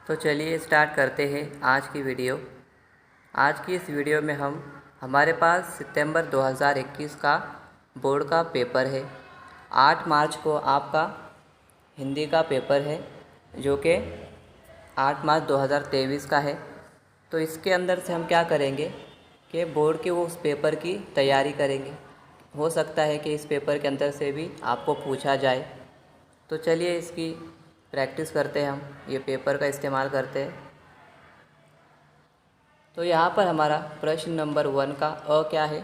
तो चलिए स्टार्ट करते हैं आज की वीडियो। आज की इस वीडियो में हमारे पास सितंबर 2021 का बोर्ड का पेपर है। 8 मार्च को आपका हिंदी का पेपर है जो कि 8 मार्च 2023 का है। तो इसके अंदर से हम क्या करेंगे कि बोर्ड के उस पेपर की तैयारी करेंगे। हो सकता है कि इस पेपर के अंदर से भी आपको पूछा जाए। तो चलिए इसकी प्रैक्टिस करते हैं, हम ये पेपर का इस्तेमाल करते हैं। तो यहाँ पर हमारा प्रश्न नंबर 1 का क्या है।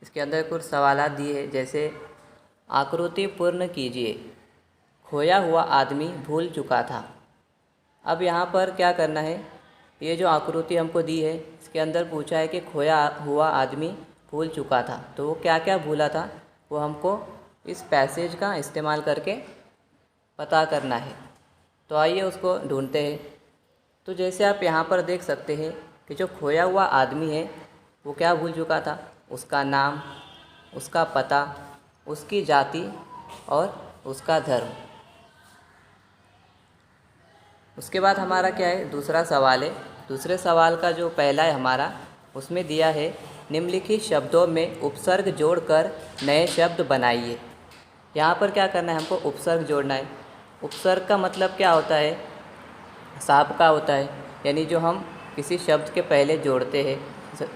इसके अंदर कुछ सवालात दिए हैं, जैसे आकृति पूर्ण कीजिए, खोया हुआ आदमी भूल चुका था। अब यहाँ पर क्या करना है, ये जो आकृति हमको दी है इसके अंदर पूछा है कि खोया हुआ आदमी भूल चुका था। तो वो क्या क्या भूला था वो हमको इस पैसेज का इस्तेमाल करके पता करना है। तो आइए उसको ढूंढते हैं। तो जैसे आप यहाँ पर देख सकते हैं कि जो खोया हुआ आदमी है वो क्या भूल चुका था, उसका नाम, उसका पता, उसकी जाति और उसका धर्म। उसके बाद हमारा क्या है, दूसरा सवाल है। दूसरे सवाल का जो पहला है हमारा, उसमें दिया है निम्नलिखित शब्दों में उपसर्ग जोड़कर नए शब्द बनाइए। यहाँ पर क्या करना है, हमको उपसर्ग जोड़ना है। उपसर्ग का मतलब क्या होता है, साबका होता है, यानी जो हम किसी शब्द के पहले जोड़ते हैं,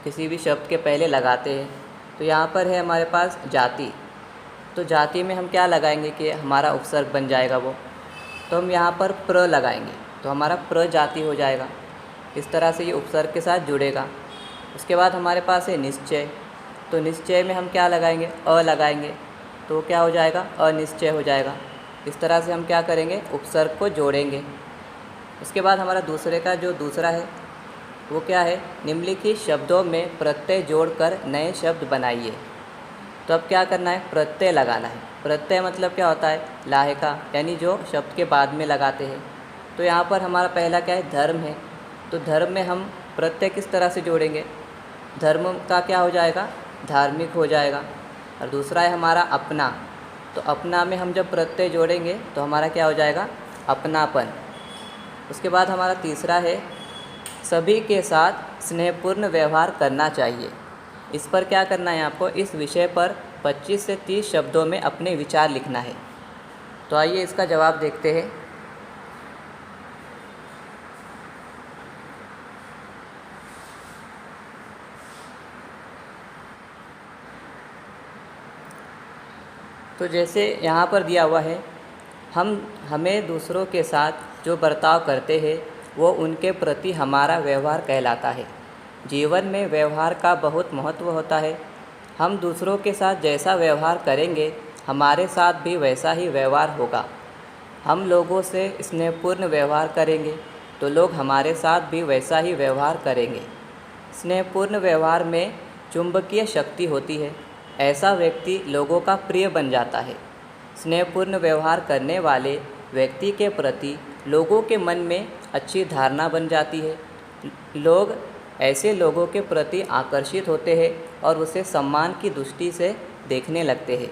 किसी भी शब्द के पहले लगाते हैं। तो यहाँ पर है हमारे पास जाति। तो जाति में हम क्या लगाएंगे कि हमारा उपसर्ग बन जाएगा वो, तो हम यहाँ पर प्र लगाएंगे तो हमारा प्रजाति हो जाएगा। इस तरह से ये उपसर्ग के साथ जुड़ेगा। उसके बाद हमारे पास है निश्चय। तो निश्चय में हम क्या लगाएंगे, अ लगाएंगे तो क्या हो जाएगा, अनिश्चय हो जाएगा। इस तरह से हम क्या करेंगे, उपसर्ग को जोड़ेंगे। उसके बाद हमारा दूसरे का जो दूसरा है वो क्या है, निम्नलिखित शब्दों में प्रत्यय जोड़कर नए शब्द बनाइए। तो अब क्या करना है, प्रत्यय लगाना है। प्रत्यय मतलब क्या होता है, लाहेका, यानी जो शब्द के बाद में लगाते हैं। तो यहाँ पर हमारा पहला क्या है, धर्म है। तो धर्म में हम प्रत्यय किस तरह से जोड़ेंगे, धर्म का क्या हो जाएगा, धार्मिक हो जाएगा। और दूसरा है हमारा अपना। तो अपना में हम जब प्रत्यय जोड़ेंगे तो हमारा क्या हो जाएगा, अपनापन। उसके बाद हमारा तीसरा है सभी के साथ स्नेहपूर्ण व्यवहार करना चाहिए। इस पर क्या करना है आपको, इस विषय पर 25 से 30 शब्दों में अपने विचार लिखना है। तो आइए इसका जवाब देखते हैं। तो जैसे यहाँ पर दिया हुआ है, हमें दूसरों के साथ जो बर्ताव करते हैं वो उनके प्रति हमारा व्यवहार कहलाता है। जीवन में व्यवहार का बहुत महत्व होता है। हम दूसरों के साथ जैसा व्यवहार करेंगे हमारे साथ भी वैसा ही व्यवहार होगा। हम लोगों से स्नेहपूर्ण व्यवहार करेंगे तो लोग हमारे साथ भी वैसा ही व्यवहार करेंगे। स्नेहपूर्ण व्यवहार में चुंबकीय शक्ति होती है, ऐसा व्यक्ति लोगों का प्रिय बन जाता है। स्नेहपूर्ण व्यवहार करने वाले व्यक्ति के प्रति लोगों के मन में अच्छी धारणा बन जाती है। लोग ऐसे लोगों के प्रति आकर्षित होते हैं और उसे सम्मान की दृष्टि से देखने लगते हैं।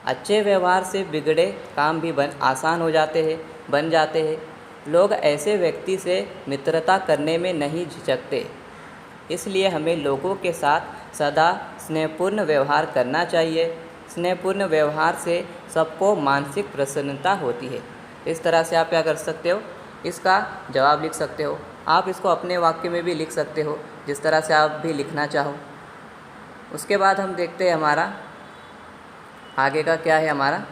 अच्छे व्यवहार से बिगड़े काम भी आसान हो जाते हैं, बन जाते हैं। लोग ऐसे व्यक्ति से मित्रता करने में नहीं झिझकते। इसलिए हमें लोगों के साथ सदा स्नेहपूर्ण व्यवहार करना चाहिए। स्नेहपूर्ण व्यवहार से सबको मानसिक प्रसन्नता होती है। इस तरह से आप क्या कर सकते हो, इसका जवाब लिख सकते हो। आप इसको अपने वाक्य में भी लिख सकते हो, जिस तरह से आप भी लिखना चाहो। उसके बाद हम देखते हैं हमारा आगे का क्या है। हमारा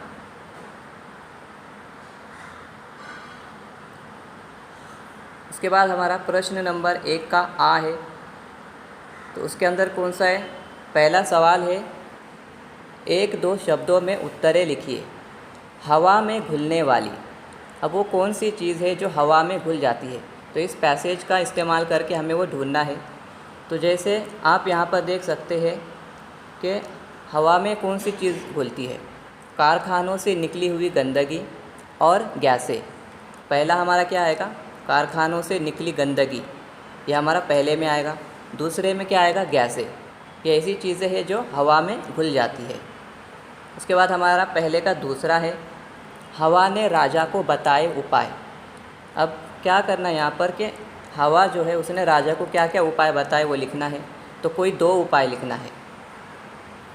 उसके बाद हमारा प्रश्न नंबर 1 का आ है। तो उसके अंदर कौन सा है, पहला सवाल है 1-2 शब्दों में उत्तरें लिखिए। हवा में घुलने वाली, अब वो कौन सी चीज़ है जो हवा में घुल जाती है। तो इस पैसेज का इस्तेमाल करके हमें वो ढूंढना है। तो जैसे आप यहाँ पर देख सकते हैं कि हवा में कौन सी चीज़ घुलती है, कारखानों से निकली हुई गंदगी और गैसें। पहला हमारा क्या आएगा, कारखानों से निकली गंदगी, यह हमारा पहले में आएगा। दूसरे में क्या आएगा, गैसें। ये ऐसी चीज़ें हैं जो हवा में घुल जाती है। उसके बाद हमारा पहले का दूसरा है हवा ने राजा को बताए उपाय। अब क्या करना है यहाँ पर कि हवा जो है उसने राजा को क्या क्या उपाय बताए वो लिखना है। तो कोई 2 उपाय लिखना है।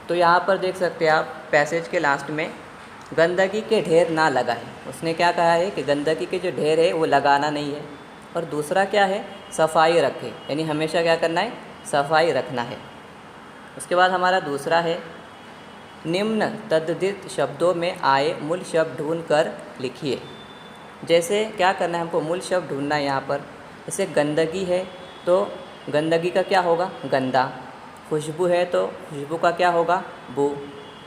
तो यहाँ पर देख सकते हैं आप पैसेज के लास्ट में गंदगी के ढेर ना लगाएं। उसने क्या कहा है कि गंदगी के जो ढेर है वो लगाना नहीं है। और दूसरा क्या है, सफाई रखें, यानी हमेशा क्या करना है, सफाई रखना है। उसके बाद हमारा दूसरा है निम्न तद्धित शब्दों में आए मूल शब्द ढूंढ कर लिखिए। जैसे क्या करना है, हमको मूल शब्द ढूंढना है यहाँ पर। जैसे गंदगी है तो गंदगी का क्या होगा, गंदा। खुशबू है तो खुशबू का क्या होगा, बू।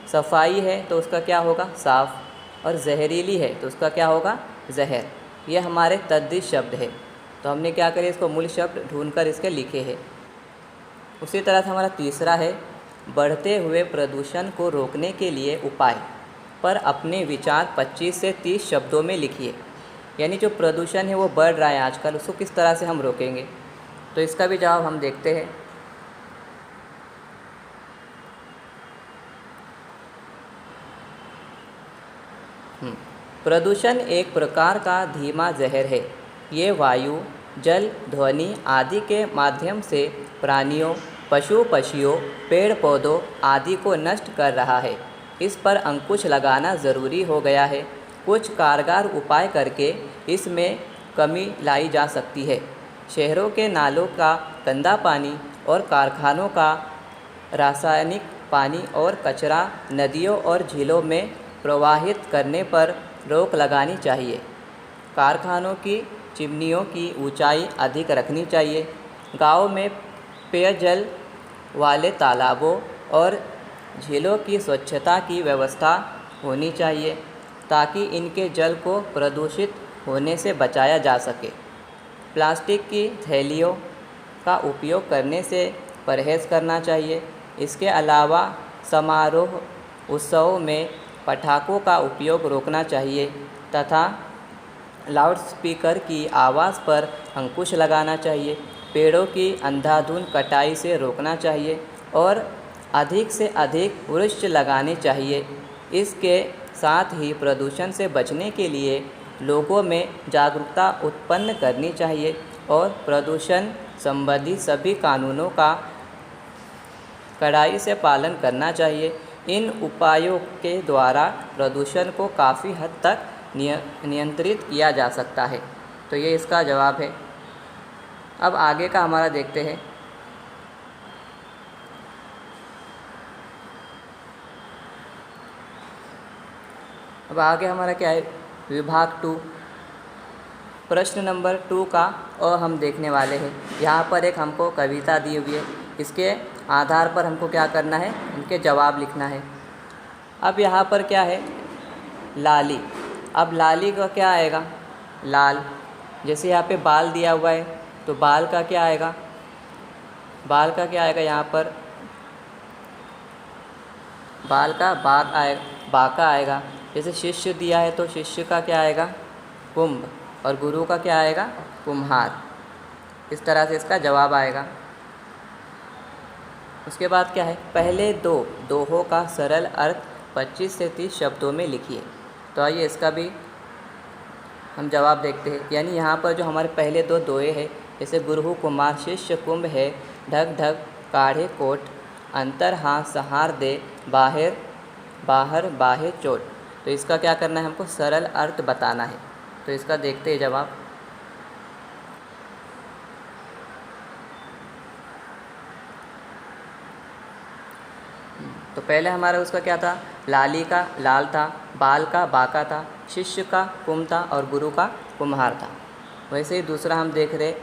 सफाई है तो उसका क्या होगा, साफ़। और जहरीली है तो उसका क्या होगा, जहर। ये हमारे तद्धित शब्द है। तो हमने क्या करें, इसको मूल शब्द ढूंढकर इसके लिखे हैं। उसी तरह से हमारा तीसरा है बढ़ते हुए प्रदूषण को रोकने के लिए उपाय पर अपने विचार 25 से 30 शब्दों में लिखिए। यानी जो प्रदूषण है वो बढ़ रहा है आजकल, उसको किस तरह से हम रोकेंगे। तो इसका भी जवाब हम देखते हैं। प्रदूषण एक प्रकार का धीमा जहर है। ये वायु, जल, ध्वनि आदि के माध्यम से प्राणियों, पशु पक्षियों, पेड़ पौधों आदि को नष्ट कर रहा है। इस पर अंकुश लगाना ज़रूरी हो गया है। कुछ कारगर उपाय करके इसमें कमी लाई जा सकती है। शहरों के नालों का गंदा पानी और कारखानों का रासायनिक पानी और कचरा नदियों और झीलों में प्रवाहित करने पर रोक लगानी चाहिए। कारखानों की चिमनियों की ऊंचाई अधिक रखनी चाहिए। गांव में पेयजल वाले तालाबों और झीलों की स्वच्छता की व्यवस्था होनी चाहिए ताकि इनके जल को प्रदूषित होने से बचाया जा सके। प्लास्टिक की थैलियों का उपयोग करने से परहेज़ करना चाहिए। इसके अलावा समारोह उत्सवों में पटाखों का उपयोग रोकना चाहिए तथा लाउडस्पीकर की आवाज़ पर अंकुश लगाना चाहिए। पेड़ों की अंधाधुंध कटाई से रोकना चाहिए और अधिक से अधिक वृक्ष लगाने चाहिए। इसके साथ ही प्रदूषण से बचने के लिए लोगों में जागरूकता उत्पन्न करनी चाहिए और प्रदूषण संबंधी सभी कानूनों का कड़ाई से पालन करना चाहिए। इन उपायों के द्वारा प्रदूषण को काफ़ी हद तक नियंत्रित किया जा सकता है। तो ये इसका जवाब है। अब आगे का हमारा देखते हैं। अब आगे हमारा क्या है, विभाग 2 प्रश्न नंबर 2 का हम देखने वाले हैं। यहाँ पर एक हमको कविता दी हुई है। इसके आधार पर हमको क्या करना है, इनके जवाब लिखना है। अब यहाँ पर क्या है, लाली। अब लाली का क्या आएगा, लाल। जैसे यहाँ पे बाल दिया हुआ है तो बाल का क्या आएगा, बाल का क्या आएगा, यहाँ पर बाल का बाग आएगा, बाका आएगा। जैसे शिष्य दिया है तो शिष्य का क्या आएगा, कुंभ। और गुरु का क्या आएगा, कुम्हार। इस तरह से इसका जवाब आएगा। उसके बाद क्या है, पहले दो दोहों का सरल अर्थ 25 से 30 शब्दों में लिखिए। तो आइए इसका भी हम जवाब देखते हैं। यानी यहाँ पर जो हमारे पहले 2 दोहे हैं, जैसे गुरु कुमार शिष्य कुंभ है, ढक ढक काढ़े कोट, अंतर हाथ सहार दे, बाहर बाहर बाहे चोट। तो इसका क्या करना है, हमको सरल अर्थ बताना है। तो इसका देखते हैं जवाब। तो पहले हमारा उसका क्या था, लाली का लाल था, बाल का बाका था, शिष्य का कुंभ था और गुरु का कुम्हार था। वैसे ही दूसरा हम देख रहे,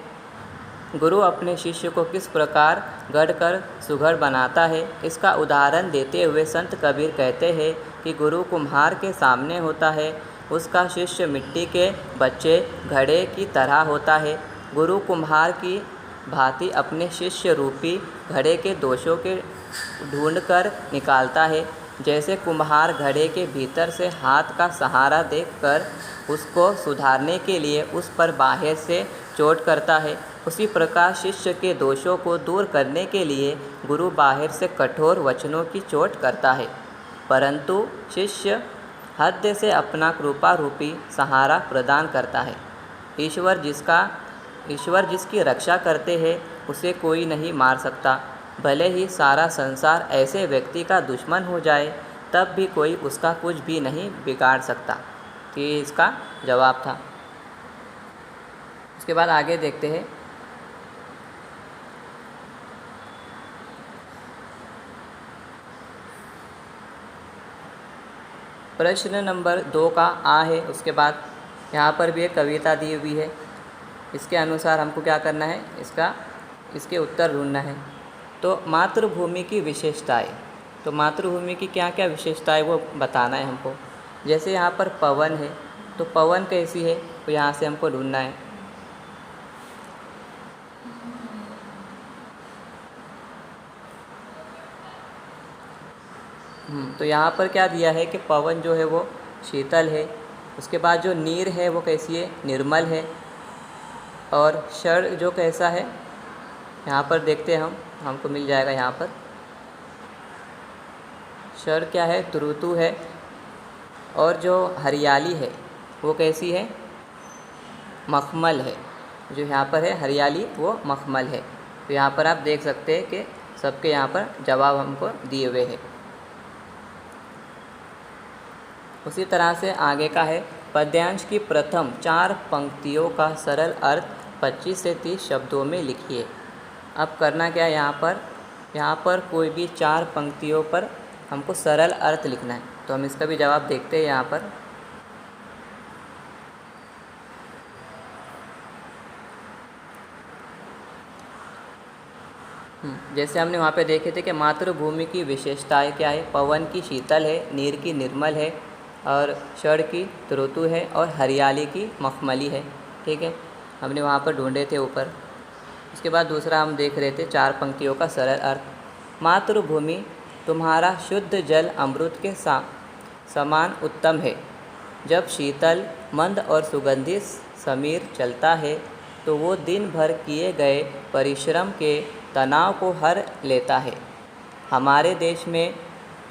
गुरु अपने शिष्य को किस प्रकार गढ़कर सुघड़ बनाता है। इसका उदाहरण देते हुए संत कबीर कहते हैं कि गुरु कुम्हार के सामने होता है, उसका शिष्य मिट्टी के बच्चे घड़े की तरह होता है। गुरु कुम्हार की भांति अपने शिष्य रूपी घड़े के दोषों के ढूंढकर निकालता है। जैसे कुम्हार घड़े के भीतर से हाथ का सहारा देखकर उसको सुधारने के लिए उस पर बाहर से चोट करता है, उसी प्रकार शिष्य के दोषों को दूर करने के लिए गुरु बाहर से कठोर वचनों की चोट करता है, परंतु शिष्य हृदय से अपना कृपा रूपी सहारा प्रदान करता है। ईश्वर जिसकी रक्षा करते हैं उसे कोई नहीं मार सकता। भले ही सारा संसार ऐसे व्यक्ति का दुश्मन हो जाए तब भी कोई उसका कुछ भी नहीं बिगाड़ सकता। तो ये इसका जवाब था। उसके बाद आगे देखते हैं। प्रश्न नंबर 2 का आ है। उसके बाद यहाँ पर भी एक कविता दी हुई है। इसके अनुसार हमको क्या करना है, इसके उत्तर ढूंढना है। तो मातृभूमि की विशेषताएं, तो मातृभूमि की क्या क्या विशेषताएं वो बताना है हमको। जैसे यहाँ पर पवन है, तो पवन कैसी है, तो यहाँ से हमको ढूंढना है। तो यहाँ पर क्या दिया है कि पवन जो है वो शीतल है। उसके बाद जो नीर है वो कैसी है, निर्मल है। और षड जो कैसा है, यहाँ पर देखते हैं हमको मिल जाएगा। यहाँ पर षड क्या है, ऋतु है। और जो हरियाली है वो कैसी है, मखमल है। जो यहाँ पर है हरियाली वो मखमल है। तो यहाँ पर आप देख सकते हैं कि सबके यहाँ पर जवाब हमको दिए हुए हैं। उसी तरह से आगे का है, पद्यांश की प्रथम 4 पंक्तियों का सरल अर्थ 25 से 30 शब्दों में लिखिए। अब करना क्या है, यहाँ पर कोई भी 4 पंक्तियों पर हमको सरल अर्थ लिखना है। तो हम इसका भी जवाब देखते हैं यहाँ पर। जैसे हमने वहाँ पे देखे थे कि मातृभूमि की विशेषताएं क्या है, पवन की शीतल है, नीर की निर्मल है, और षड की ऋतु है, और हरियाली की मखमली है। ठीक है, हमने वहाँ पर ढूंढे थे ऊपर। उसके बाद दूसरा हम देख रहे थे 4 पंक्तियों का सरल अर्थ। मातृभूमि तुम्हारा शुद्ध जल अमृत के समान उत्तम है। जब शीतल मंद और सुगंधित समीर चलता है तो वो दिन भर किए गए परिश्रम के तनाव को हर लेता है। हमारे देश में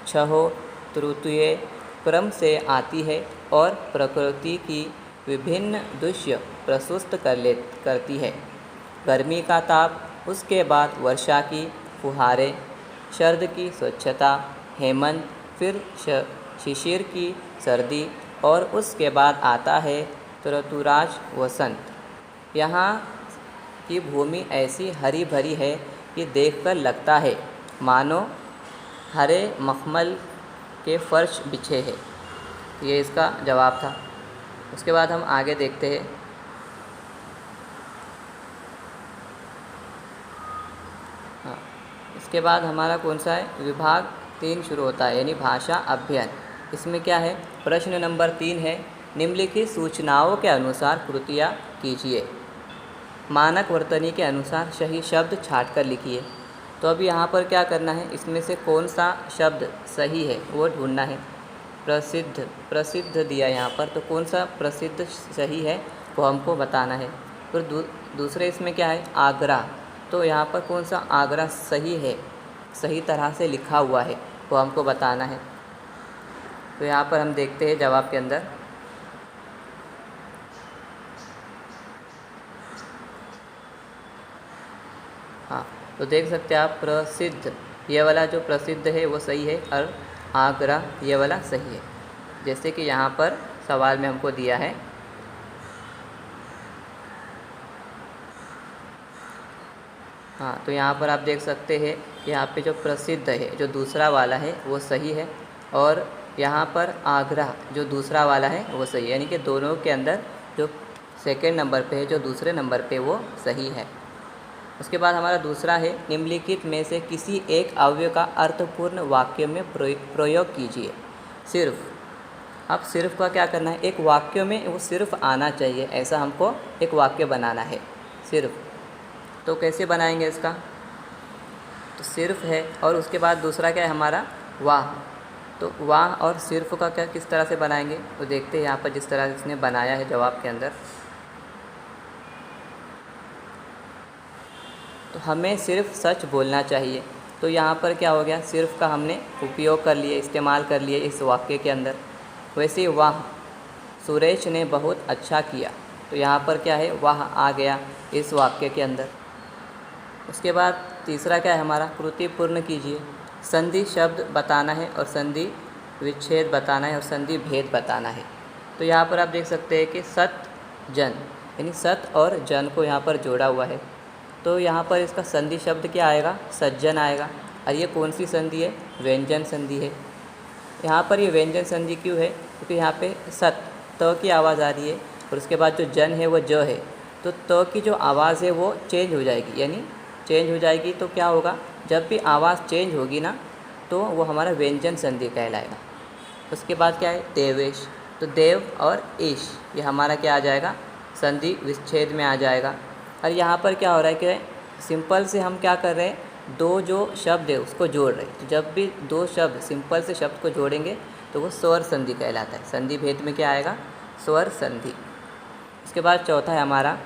6 ऋतुएं क्रम से आती है और प्रकृति की विभिन्न दृश्य प्रस्तुत करती है। गर्मी का ताप, उसके बाद वर्षा की फुहारें, शरद की स्वच्छता, हेमंत, फिर शिशिर की सर्दी, और उसके बाद आता है ऋतुराज वसंत। यहाँ की भूमि ऐसी हरी भरी है कि देखकर लगता है मानो हरे मखमल के फर्श बिछे हैं। ये इसका जवाब था। उसके बाद हम आगे देखते हैं। हाँ, इसके बाद हमारा कौन सा है, विभाग 3 शुरू होता है, यानी भाषा अध्ययन। इसमें क्या है, प्रश्न नंबर 3 है, निम्नलिखित सूचनाओं के अनुसार कृतियाँ कीजिए। मानक वर्तनी के अनुसार सही शब्द छाट कर लिखिए। तो अब यहाँ पर क्या करना है, इसमें से कौन सा शब्द सही है वो ढूंढना है। प्रसिद्ध दिया यहाँ पर, तो कौन सा प्रसिद्ध सही है वो हमको बताना है। फिर दूसरे इसमें क्या है, आगरा, तो यहाँ पर कौन सा आगरा सही है, सही तरह से लिखा हुआ है वो हमको बताना है। तो यहाँ पर हम देखते हैं जवाब के अंदर। हाँ, तो देख सकते हैं आप, प्रसिद्ध ये वाला जो प्रसिद्ध है वो सही है, और आगरा ये वाला सही है, जैसे कि यहाँ पर सवाल में हमको दिया है। हाँ, तो यहाँ पर आप देख सकते हैं यहाँ पे जो प्रसिद्ध है जो दूसरा वाला है वो सही है, और यहाँ पर आगरा जो दूसरा वाला है वो सही है, यानी कि दोनों के अंदर जो सेकेंड नंबर पे है, जो दूसरे नंबर पे वो सही है। उसके बाद हमारा दूसरा है, निम्नलिखित में से किसी एक अवयव का अर्थपूर्ण वाक्य में प्रयोग कीजिए। सिर्फ, अब सिर्फ का क्या करना है, एक वाक्य में वो सिर्फ आना चाहिए, ऐसा हमको एक वाक्य बनाना है सिर्फ। तो कैसे बनाएंगे इसका, तो सिर्फ है, और उसके बाद दूसरा क्या है हमारा, वाह। तो वाह और सिर्फ का क्या किस तरह से बनाएंगे, तो देखते हैं यहाँ पर जिस तरह इसने बनाया है जवाब के अंदर। तो हमें सिर्फ सच बोलना चाहिए। तो यहाँ पर क्या हो गया, सिर्फ का हमने उपयोग कर लिए, इस्तेमाल कर लिए इस वाक्य के अंदर। वैसे वाह, सुरेश ने बहुत अच्छा किया, तो यहाँ पर क्या है, वह आ गया इस वाक्य के अंदर। उसके बाद तीसरा क्या है हमारा, कृति पूर्ण कीजिए। संधि शब्द बताना है और संधि विच्छेद बताना है और संधि भेद बताना है। तो यहाँ पर आप देख सकते हैं कि सत जन, यानी सत और जन को यहाँ पर जोड़ा हुआ है। तो यहाँ पर इसका संधि शब्द क्या आएगा, सज्जन आएगा। और ये कौन सी संधि है, व्यंजन संधि है। यहाँ पर ये व्यंजन संधि क्यों है, क्योंकि यहाँ पे सत त की आवाज़ आ रही है और उसके बाद जो जन है वो ज है, तो त की जो आवाज़ है वो चेंज हो जाएगी, यानी चेंज हो जाएगी। तो क्या होगा, जब भी आवाज़ चेंज होगी ना तो वो हमारा व्यंजन संधि कहलाएगा। उसके बाद क्या है, देवेश, तो देव और ईश ये हमारा क्या आ जाएगा, संधि विच्छेद में आ जाएगा। और यहाँ पर क्या हो रहा है कि सिंपल से हम क्या कर रहे हैं, दो जो शब्द है उसको जोड़ रहे हैं। तो जब भी दो शब्द सिंपल से शब्द को जोड़ेंगे तो वो स्वर संधि कहलाता है। संधि भेद में क्या आएगा, स्वर संधि। उसके बाद चौथा है हमारा,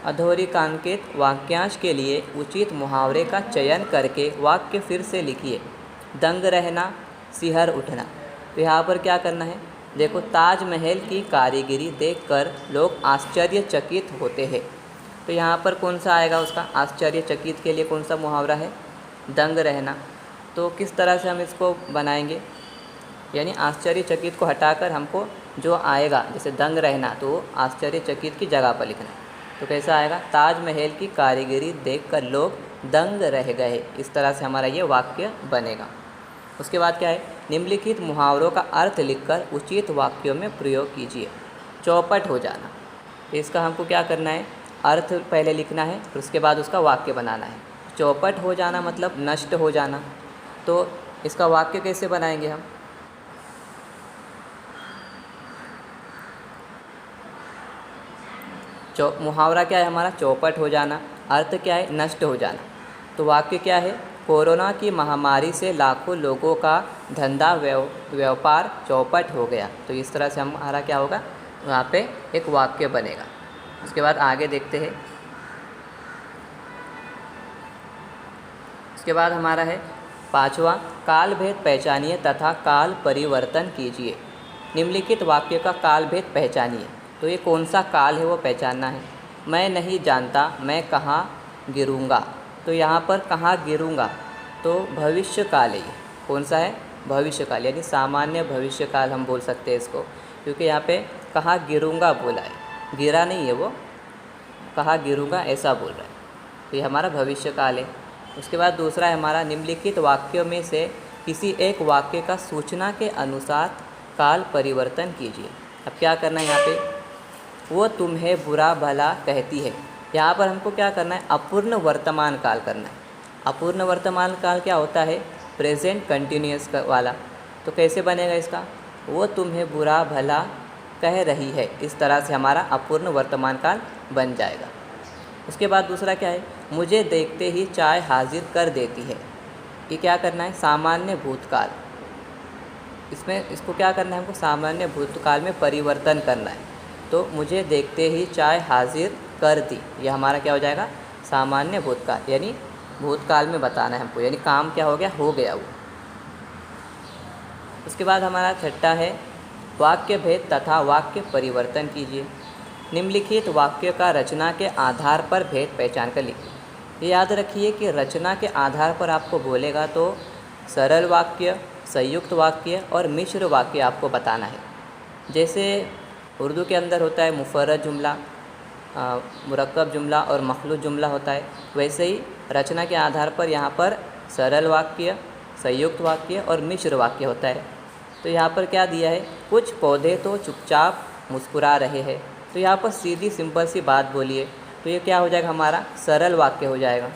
अधोरेखांकित वाक्यांश के लिए उचित मुहावरे का चयन करके वाक्य फिर से लिखिए। दंग रहना, सिहर उठना। तो यहाँ पर क्या करना है, देखो, ताजमहल की कारीगरी देखकर लोग आश्चर्यचकित होते हैं। तो यहाँ पर कौन सा आएगा उसका, आश्चर्यचकित के लिए कौन सा मुहावरा है, दंग रहना। तो किस तरह से हम इसको बनाएंगे, यानी आश्चर्यचकित को हटाकर हमको जो आएगा, जैसे दंग रहना तो आश्चर्यचकित की जगह पर लिखना है। तो कैसा आएगा, ताजमहल की कारीगरी देखकर लोग दंग रह गए। इस तरह से हमारा ये वाक्य बनेगा। उसके बाद क्या है, निम्नलिखित मुहावरों का अर्थ लिखकर उचित वाक्यों में प्रयोग कीजिए। चौपट हो जाना, तो इसका हमको क्या करना है, अर्थ पहले लिखना है फिर उसके बाद उसका वाक्य बनाना है। चौपट हो जाना मतलब नष्ट हो जाना। तो इसका वाक्य कैसे बनाएंगे हम, मुहावरा क्या है हमारा, चौपट हो जाना, अर्थ क्या है, नष्ट हो जाना। तो वाक्य क्या है, कोरोना की महामारी से लाखों लोगों का धंधा व्यापार चौपट हो गया। तो इस तरह से हमारा क्या होगा, वहाँ पे एक वाक्य बनेगा। उसके बाद आगे देखते हैं। उसके बाद हमारा है पांचवा, काल भेद पहचानिए तथा काल परिवर्तन कीजिए। निम्नलिखित वाक्य का काल भेद पहचानिए। तो ये कौन सा काल है वो पहचानना है। मैं नहीं जानता मैं कहाँ गिरूँगा। तो यहाँ पर कहाँ गिरूँगा, तो भविष्य काल है। ये कौन सा है, भविष्य काल, यानी सामान्य भविष्य काल हम बोल सकते हैं इसको, क्योंकि यहाँ पे कहाँ गिरूँगा बोला है, गिरा नहीं है वो, कहाँ गिरूँगा ऐसा बोल रहा है। तो ये हमारा भविष्य काल है। उसके बाद दूसरा है हमारा, निम्नलिखित वाक्यों में से किसी एक वाक्य का सूचना के अनुसार काल परिवर्तन कीजिए। अब क्या करना है यहाँ पे, वो तुम्हें बुरा भला कहती है। यहाँ पर हमको क्या करना है, अपूर्ण वर्तमान काल करना है। अपूर्ण वर्तमान काल क्या होता है, प्रेजेंट कंटिन्यूअस वाला। तो कैसे बनेगा इसका, वो तुम्हें बुरा भला कह रही है। इस तरह से हमारा अपूर्ण वर्तमान काल बन जाएगा। उसके बाद दूसरा क्या है, मुझे देखते ही चाय हाजिर कर देती है। ये क्या करना है, सामान्य भूतकाल। इसमें इसको क्या करना है, हमको सामान्य भूतकाल में परिवर्तन करना है। तो मुझे देखते ही चाय हाजिर कर दी, यह हमारा क्या हो जाएगा, सामान्य भूतकाल, यानी भूतकाल में बताना है हमको, यानी काम क्या हो गया, हो गया वो। उसके बाद हमारा छठा है, वाक्य भेद तथा वाक्य परिवर्तन कीजिए। निम्नलिखित वाक्य का रचना के आधार पर भेद पहचान कर लिखिए। ये याद रखिए कि रचना के आधार पर आपको बोलेगा तो सरल वाक्य, संयुक्त वाक्य और मिश्र वाक्य आपको बताना है। जैसे उर्दू के अंदर होता है मुफर्रद जुमला, मुरक्कब जुमला और मखलूत जुमला होता है, वैसे ही रचना के आधार पर यहाँ पर सरल वाक्य, संयुक्त वाक्य और मिश्र वाक्य होता है। तो यहाँ पर क्या दिया है, कुछ पौधे तो चुपचाप मुस्कुरा रहे हैं। तो यहाँ पर सीधी सिंपल सी बात बोलिए, तो ये क्या हो जाएगा, हमारा सरल वाक्य हो जाएगा।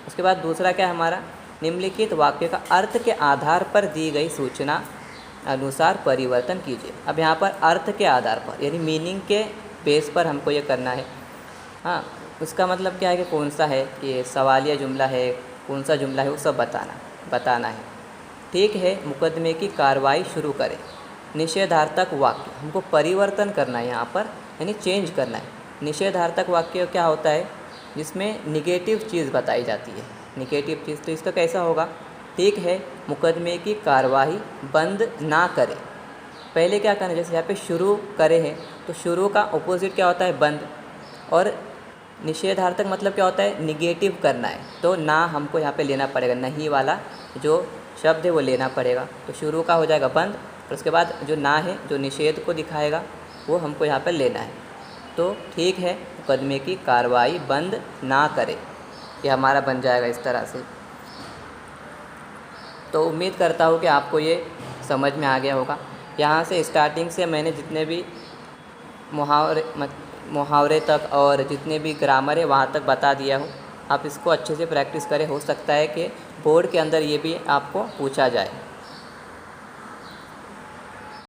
उसके बाद दूसरा क्या है हमारा, निम्नलिखित वाक्य का अर्थ के आधार पर दी गई सूचना अनुसार परिवर्तन कीजिए। अब यहाँ पर अर्थ के आधार पर, यानी मीनिंग के बेस पर हमको ये करना है। हाँ, उसका मतलब क्या है कि कौन सा है, कि सवालिया जुमला है, कौन सा जुमला है, वो सब बताना है। ठीक है, मुकदमे की कार्रवाई शुरू करें। निषेधार्थक वाक्य हमको परिवर्तन करना है यहाँ पर, यानी चेंज करना है। निषेधार्थक वाक्य क्या होता है, जिसमें निगेटिव चीज़ बताई जाती है, निगेटिव चीज़। तो इसका कैसा होगा, ठीक है, मुकदमे की कार्रवाई बंद ना करें। पहले क्या करना है, जैसे यहाँ पे शुरू करे हैं तो शुरू का अपोजिट क्या होता है? बंद। और निषेधार्थक मतलब क्या होता है? निगेटिव करना है, तो ना हमको यहाँ पे लेना पड़ेगा, नहीं वाला जो शब्द है वो लेना पड़ेगा। तो शुरू का हो जाएगा बंद, और उसके बाद जो ना है जो निषेध को दिखाएगा वो हमको यहाँ पर लेना है। तो ठीक है, मुकदमे की कार्रवाई बंद ना करे, ये हमारा बन जाएगा इस तरह से। तो उम्मीद करता हूँ कि आपको ये समझ में आ गया होगा। यहाँ से स्टार्टिंग से मैंने जितने भी मुहावरे तक और जितने भी ग्रामर है वहाँ तक बता दिया हूँ। आप इसको अच्छे से प्रैक्टिस करें, हो सकता है कि बोर्ड के अंदर ये भी आपको पूछा जाए।